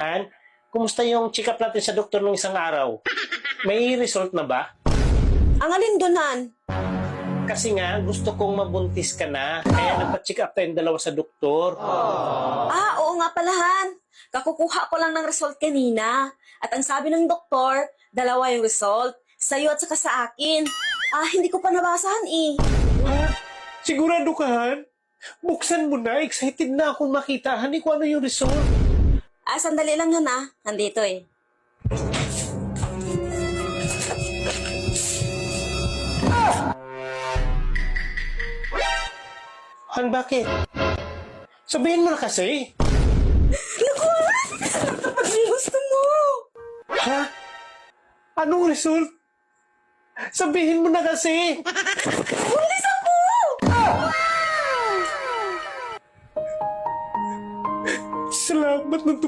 Han, kumusta yung check-up natin sa doktor nung isang araw? May result na ba? Ang alin doon, Han? Kasi nga, gusto kong mabuntis ka na. Kaya nagpa-check up tayong dalawa sa doktor. Oo nga pala, Han. Kakukuha ko lang ng result kanina. At ang sabi ng doktor, dalawa yung result. Sa'yo at saka sa akin. Hindi ko pa nabasahan eh. Ha? Sigurado ka, Han? Buksan mo na. Excited na akong makita. Hani, kung ano yung result? Sandali lang, Han, Nandito eh. Han, bakit? Sabihin mo na kasi. Naku, Han! Kapag may gusto mo! Ha? Anong result? Sabihin mo na kasi. Buntis ako! Salamat ng